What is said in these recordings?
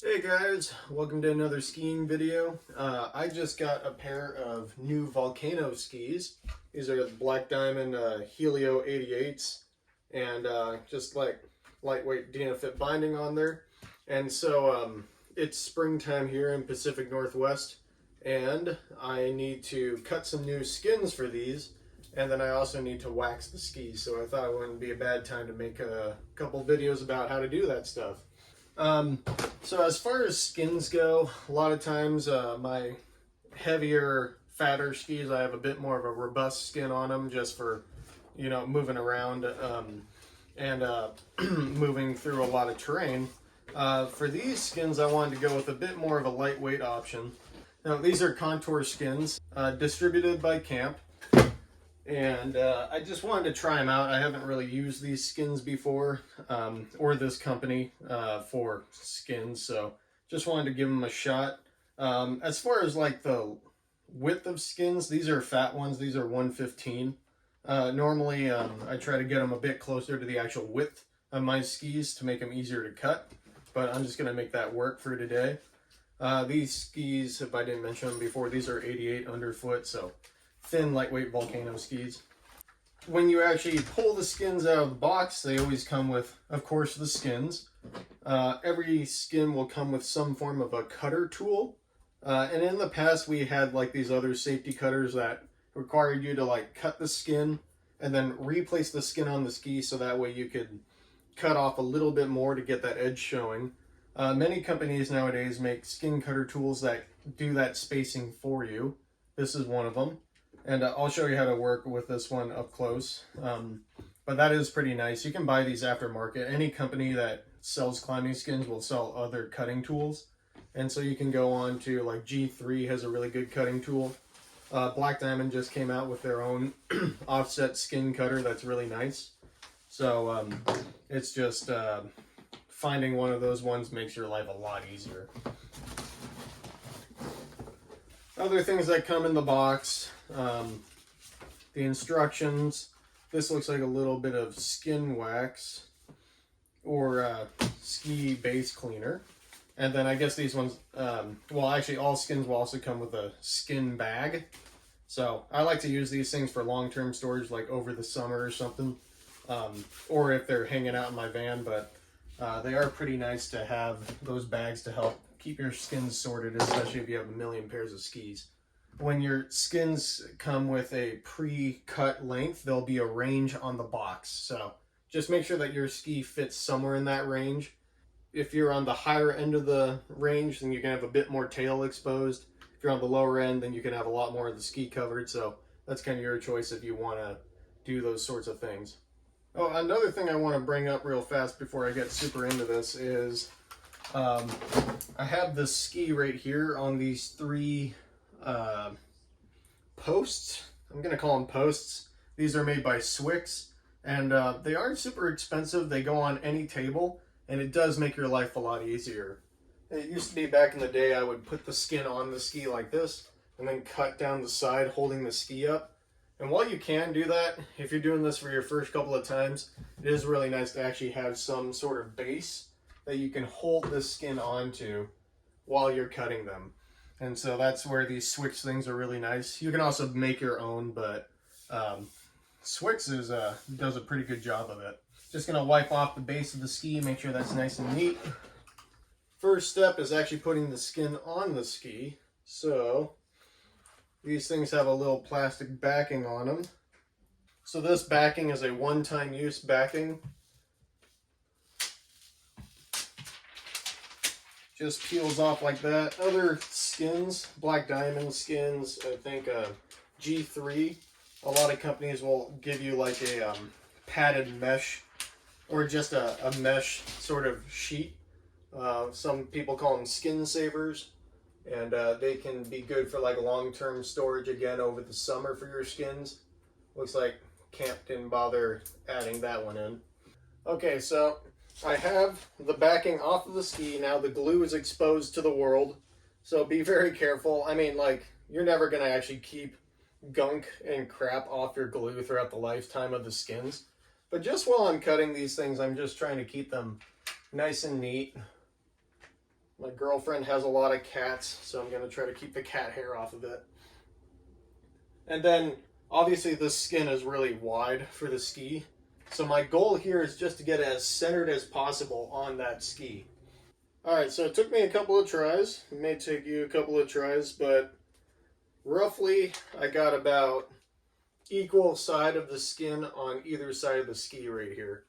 Hey guys, welcome to another skiing video. I just got a pair of new Volcano skis. These are the Black Diamond Helio 88s and just like lightweight Dynafit binding on there. And so it's springtime here in Pacific Northwest and I need to cut some new skins for these, and then I also need to wax the skis. So I thought it wouldn't be a bad time to make a couple videos about how to do that stuff. So as far as skins go, a lot of times my heavier, fatter skis, I have a bit more of a robust skin on them just for, moving around and moving through a lot of terrain. For these skins, I wanted to go with a bit more of a lightweight option. Now, these are Contour skins, distributed by Camp. And I just wanted to try them out. I haven't really used these skins before, or this company for skins, so just wanted to give them a shot. As far as like the width of skins, these are fat ones. These are 115. Normally, I try to get them a bit closer to the actual width of my skis to make them easier to cut, but I'm just going to make that work for today. These skis, if I didn't mention them before, these are 88 underfoot, so thin, lightweight Volcano skis. When you actually pull the skins out of the box, they always come with, of course, the skins. Every skin will come with some form of a cutter tool. And in the past, we had like these other safety cutters that required you to like cut the skin and then replace the skin on the ski so that way you could cut off a little bit more to get that edge showing. Many companies nowadays make skin cutter tools that do that spacing for you. This is one of them. And I'll show you how to work with this one up close. But that is pretty nice. You can buy these aftermarket. Any company that sells climbing skins will sell other cutting tools. And so you can go on to like G3 has a really good cutting tool. Black Diamond just came out with their own offset skin cutter that's really nice. So it's just finding one of those ones makes your life a lot easier. Other things that come in the box, the instructions. This looks like a little bit of skin wax or ski base cleaner. And then I guess these ones, well actually all skins will also come with a skin bag. So I like to use these things for long-term storage like over the summer or something. Or if they're hanging out in my van, but they are pretty nice to have those bags to help keep your skins sorted, especially if you have a million pairs of skis. When your skins come with a pre-cut length, there'll be a range on the box. So just make sure that your ski fits somewhere in that range. If you're on the higher end of the range, then you can have a bit more tail exposed. If you're on the lower end, then you can have a lot more of the ski covered. So that's kind of your choice if you want to do those sorts of things. Oh, another thing I want to bring up real fast before I get super into this is I have this ski right here on these three posts. I'm going to call them posts. These are made by Swix, and they aren't super expensive. They go on any table, and it does make your life a lot easier. It used to be back in the day I would put the skin on the ski like this, and then cut down the side holding the ski up. And while you can do that, if you're doing this for your first couple of times, it is really nice to actually have some sort of base that you can hold the skin onto while you're cutting them. And so that's where these Swix things are really nice. You can also make your own, but Swix does a pretty good job of it. Just gonna wipe off the base of the ski, make sure that's nice and neat. First step is actually putting the skin on the ski. So these things have a little plastic backing on them. So this backing is a one-time use backing. Just peels off like that. Other skins, Black Diamond skins, I think G3, a lot of companies will give you like a padded mesh or just a mesh sort of sheet. Some people call them skin savers, and they can be good for like long-term storage again over the summer for your skins. Looks like Camp didn't bother adding that one in. Okay, so I have the backing off of the ski. Now the glue is exposed to the world, so be very careful. I mean, like, you're never going to actually keep gunk and crap off your glue throughout the lifetime of the skins. But just while I'm cutting these things, I'm just trying to keep them nice and neat. My girlfriend has a lot of cats, so I'm going to try to keep the cat hair off of it. And then, obviously, the skin is really wide for the ski. So my goal here is just to get it as centered as possible on that ski. Alright, so it took me a couple of tries. It may take you a couple of tries, but roughly I got about equal side of the skin on either side of the ski right here.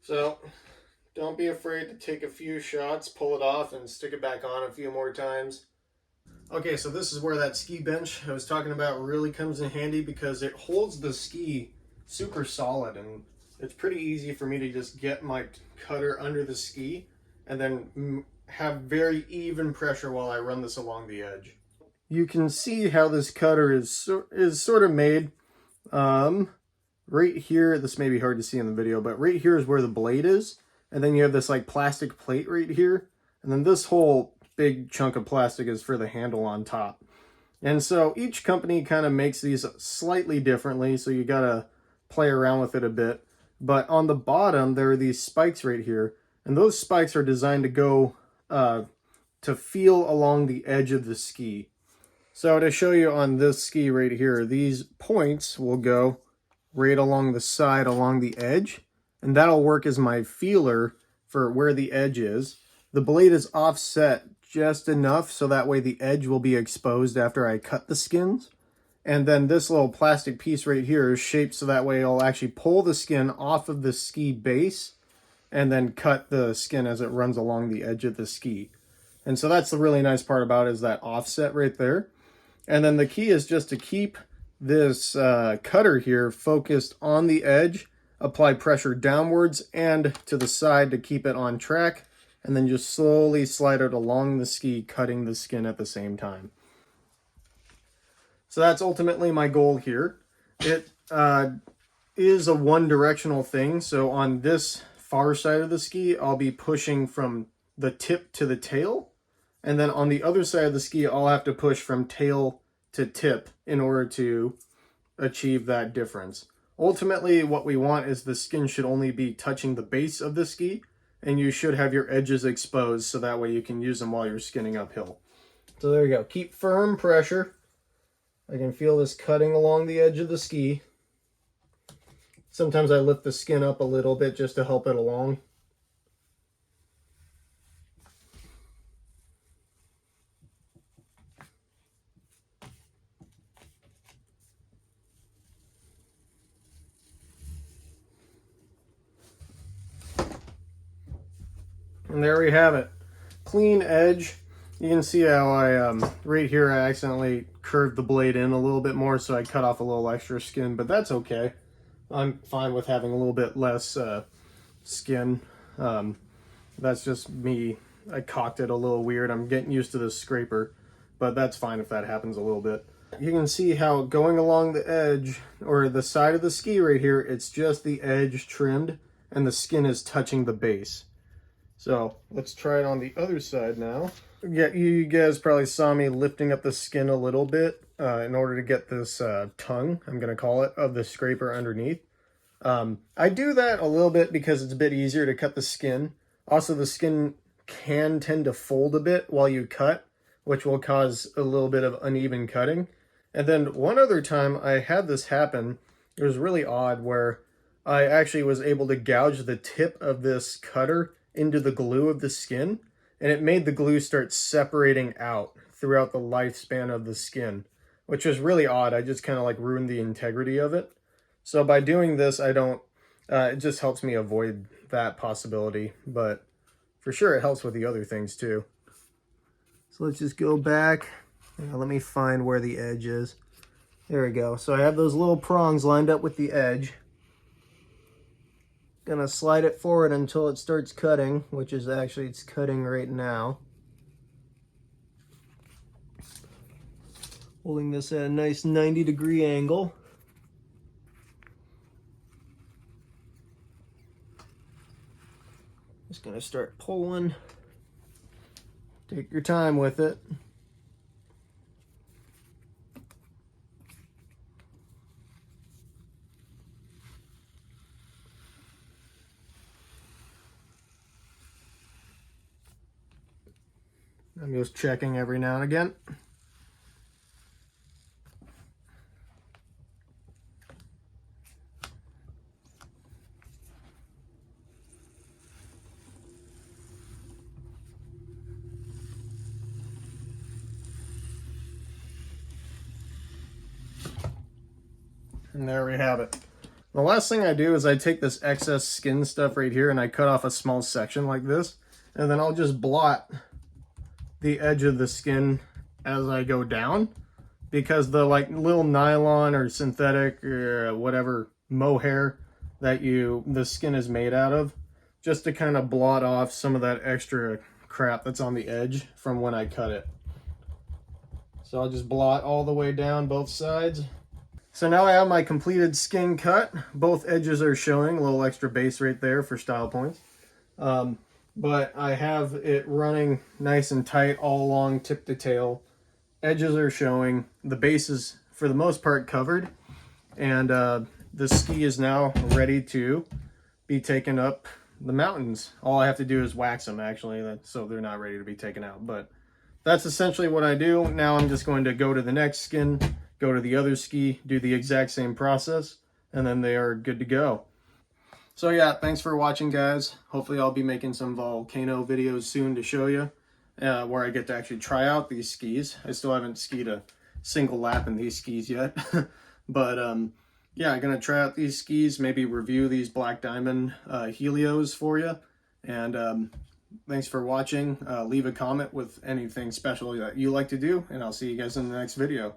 So don't be afraid to take a few shots, pull it off, and stick it back on a few more times. Okay, so this is where that ski bench I was talking about really comes in handy, because it holds the ski super solid, and it's pretty easy for me to just get my cutter under the ski and then have very even pressure while I run this along the edge. You can see how this cutter is sort of made. Right here, this may be hard to see in the video, but right here is where the blade is. And then you have this like plastic plate right here. And then this whole big chunk of plastic is for the handle on top. And so each company kind of makes these slightly differently, so you gotta play around with it a bit. But on the bottom, there are these spikes right here. And those spikes are designed to go, to feel along the edge of the ski. So to show you on this ski right here, these points will go right along the side, along the edge, and that'll work as my feeler for where the edge is. The blade is offset just enough so that way the edge will be exposed after I cut the skins. And then this little plastic piece right here is shaped so that way it'll actually pull the skin off of the ski base and then cut the skin as it runs along the edge of the ski. And so that's the really nice part about it, is that offset right there. And then the key is just to keep this cutter here focused on the edge, apply pressure downwards and to the side to keep it on track, and then just slowly slide it along the ski, cutting the skin at the same time. So that's ultimately my goal here. It is a one-directional thing, so on this far side of the ski, I'll be pushing from the tip to the tail, and then on the other side of the ski, I'll have to push from tail to tip in order to achieve that difference. Ultimately, what we want is the skin should only be touching the base of the ski, and you should have your edges exposed so that way you can use them while you're skinning uphill. So there you go. Keep firm pressure. I can feel this cutting along the edge of the ski. Sometimes I lift the skin up a little bit just to help it along. And there we have it. Clean edge. You can see how I, right here, I accidentally curved the blade in a little bit more, so I cut off a little extra skin, but that's okay. I'm fine with having a little bit less skin. That's just me. I cocked it a little weird. I'm getting used to this scraper, but that's fine if that happens a little bit. You can see how going along the edge, or the side of the ski right here, it's just the edge trimmed, and the skin is touching the base. So let's try it on the other side now. Yeah, you guys probably saw me lifting up the skin a little bit in order to get this tongue, I'm going to call it, of the scraper underneath. I do that a little bit because it's a bit easier to cut the skin. Also, the skin can tend to fold a bit while you cut, which will cause a little bit of uneven cutting. And then one other time I had this happen, it was really odd, where I actually was able to gouge the tip of this cutter into the glue of the skin, and it made the glue start separating out throughout the lifespan of the skin, which was really odd. I just kind of like ruined the integrity of it. So by doing this, I don't, it just helps me avoid that possibility, but for sure it helps with the other things too. So let's just go back. Let me find where the edge is. There we go. So I have those little prongs lined up with the edge. Gonna slide it forward until it starts cutting, which is actually, it's cutting right now. Holding this at a nice 90-degree angle. Just gonna start pulling. Take your time with it. I'm just checking every now and again. And there we have it. The last thing I do is I take this excess skin stuff right here and I cut off a small section like this, and then I'll just blot the edge of the skin as I go down, because the like little nylon or synthetic or whatever mohair that the skin is made out of, just to kind of blot off some of that extra crap that's on the edge from when I cut it. So I'll just blot all the way down both sides. So now I have my completed skin cut. Both edges are showing, a little extra base right there for style points. But I have it running nice and tight all along tip to tail. Edges are showing. The base is, for the most part, covered. And the ski is now ready to be taken up the mountains. All I have to do is wax them, actually, so they're not ready to be taken out. But that's essentially what I do. Now I'm just going to go to the next skin, go to the other ski, do the exact same process, and then they are good to go. So yeah, thanks for watching, guys. Hopefully I'll be making some volcano videos soon to show you where I get to actually try out these skis. I still haven't skied a single lap in these skis yet. But yeah, I'm going to try out these skis, maybe review these Black Diamond Helios for you. And thanks for watching. Leave a comment with anything special that you like to do, and I'll see you guys in the next video.